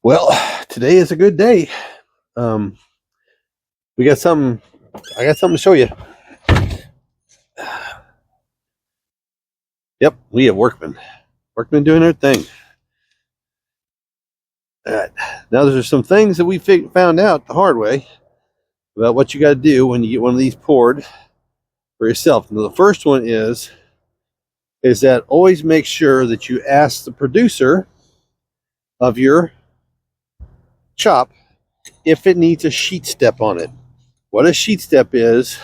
Well, today is a good day. We got something. I got something to show you. Yep, we have workmen doing their thing. All right. Now there's some things that we found out the hard way about what you got to do when you get one of these poured for yourself. Now the first one is that always make sure that you ask the producer of your chop if it needs a sheet step on it. What a sheet step is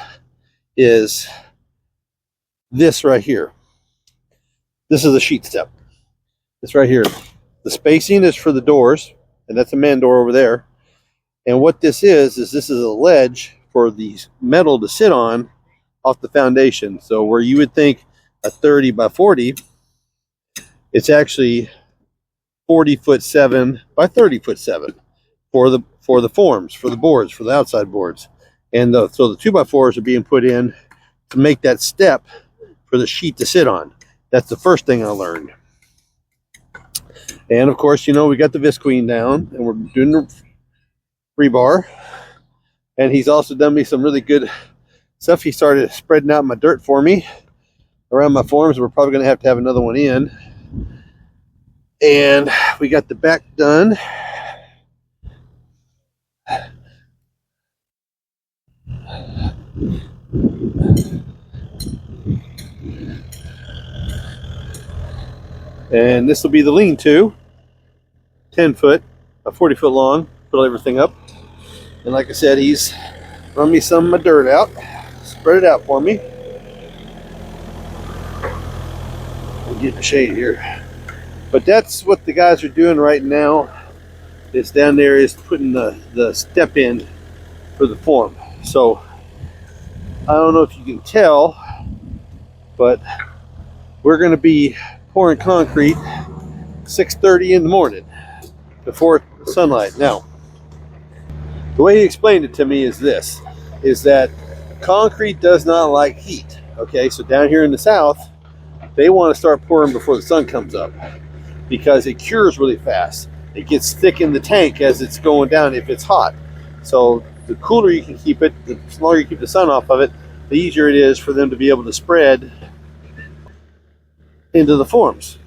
this right here. This is a sheet step. This right here. The spacing is for the doors, and that's a man door over there. And what this is this is a ledge for the metal to sit on off the foundation. So where you would think a 30 by 40, it's actually 40'7" by 30'7" for the forms, for the boards, for the outside boards. And so the 2x4s are being put in to make that step for the sheet to sit on. That's the first thing I learned. And of course, you know, we got the visqueen down and we're doing the rebar. And he's also done me some really good stuff. He started spreading out my dirt for me around my forms. We're probably going to have another one in. And we got the back done. And this will be the lean-to, 10 foot, 40 foot long, put everything up. And like I said, he's run me some of my dirt out, spread it out for me. We'll get the shade here. But that's what the guys are doing right now. Is down there is putting the step in for the form. So I don't know if you can tell, but we're going to be pouring concrete 6:30 in the morning before sunlight. Now, the way he explained it to me is this, is that concrete does not like heat. Okay, so down here in the south, they want to start pouring before the sun comes up because it cures really fast. It gets thick in the tank as it's going down if it's hot. So the cooler you can keep it, the longer you keep the sun off of it, the easier it is for them to be able to spread into the forms.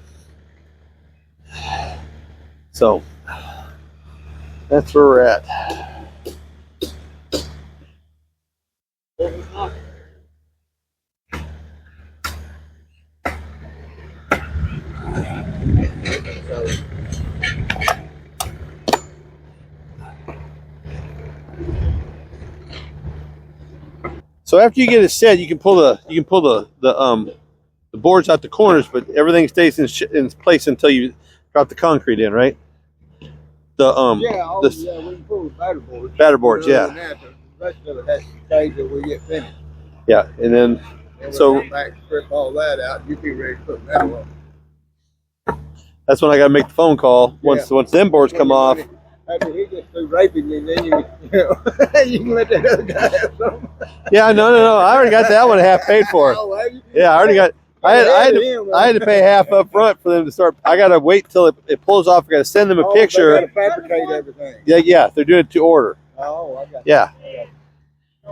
So that's where we're at. So after you get it set, you can pull the boards out the corners, but everything stays in place until you drop the concrete in, right? We can pull the batter boards. Batter boards, yeah. The rest of it has to stay till we get finished. Yeah, and then so back strip all that out, you'd be ready to put metal on. That's when I gotta make the phone call. Once them boards come off. After he gets through raping you, then you can let that other guy have something. Yeah, no. I already got that one half paid for. Yeah, I already got. I had to pay half up front for them to start. I got to wait till it pulls off. I got to send them a picture. They got to fabricate everything. Yeah, they're doing it to order. Oh, I got. Yeah.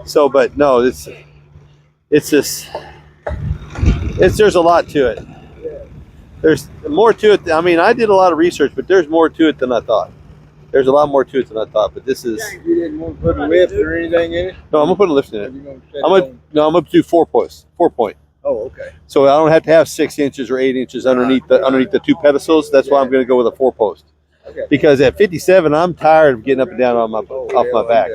So, but no, there's a lot to it. Yeah. There's more to it. I mean, I did a lot of research, but there's more to it than I thought. There's a lot more to it than I thought, but this is. You didn't want to put a lift or anything in it? No, I'm gonna put a lift in it. I'm gonna do 4 point. Oh, okay. So I don't have to have 6 inches or 8 inches underneath the two pedestals. That's why I'm going to go with a 4 post. Okay. Because at 57, I'm tired of getting up and down on off my back.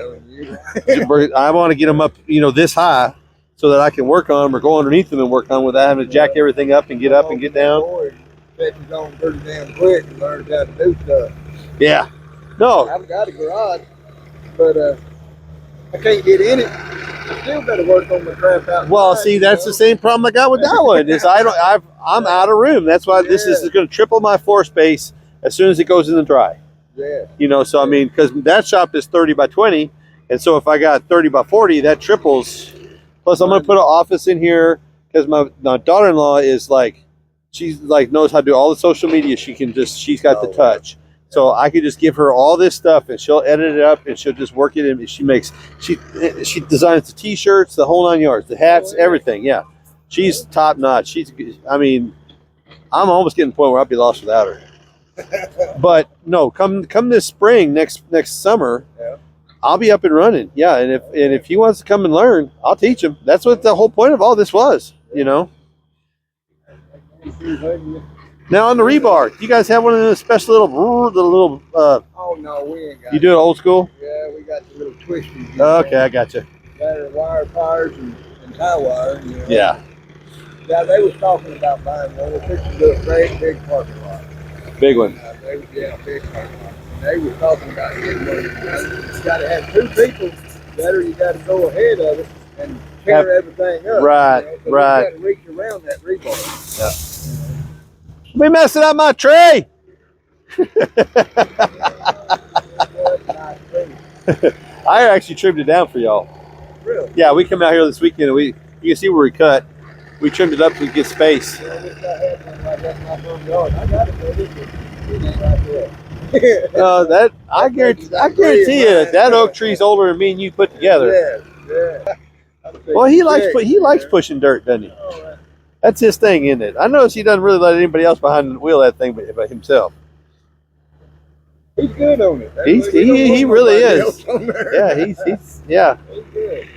I want to get them up, this high, so that I can work on them or go underneath them and work on them without having to jack everything up and get up and get down. It's on pretty damn quick and learn how to do stuff. Yeah. No. I've got a garage, but I can't get in it. I still better work on my trap out. Well, see, that's the same problem I got with that one. Is I'm out of room. That's why this is going to triple my floor space as soon as it goes in the dry. Yeah. So I mean, because that shop is 30 by 20, and so if I got 30 by 40, that triples. Plus, I'm going to put an office in here because my daughter-in-law is she's knows how to do all the social media. She's got the touch. So I could just give her all this stuff, and she'll edit it up, and she'll just work it in. She designs the T-shirts, the whole 9 yards, the hats, everything. Yeah, she's top notch. I mean, I'm almost getting to the point where I'll be lost without her. But no, come this spring, next summer, I'll be up and running. Yeah, and if he wants to come and learn, I'll teach him. That's what the whole point of all this was, you know. Now on the rebar, do you guys have one of those special little oh no, we ain't got you do it old school? Yeah, we got the little twisties. Okay, I got you. Better wire pliers and tie wire. You know. Yeah. Yeah, they was talking about buying one. We're fixing to do a great big parking lot. Big one. Big parking lot. And they were talking about getting one. You got to have 2 people. Better you got to go ahead of it and tear everything up. Right, you know, right. You got to reach around that rebar. Yeah. Be messing up my tray. I actually trimmed it down for y'all. Really? Yeah, we come out here this weekend and you can see where we cut. We trimmed it up to get space. That I guarantee you that oak tree's older than me and you put together. Yeah. Well, he likes pushing dirt, doesn't he? That's his thing, isn't it? I notice he doesn't really let anybody else behind the wheel of that thing but himself. He's good on it. He really is. Yeah, he's good.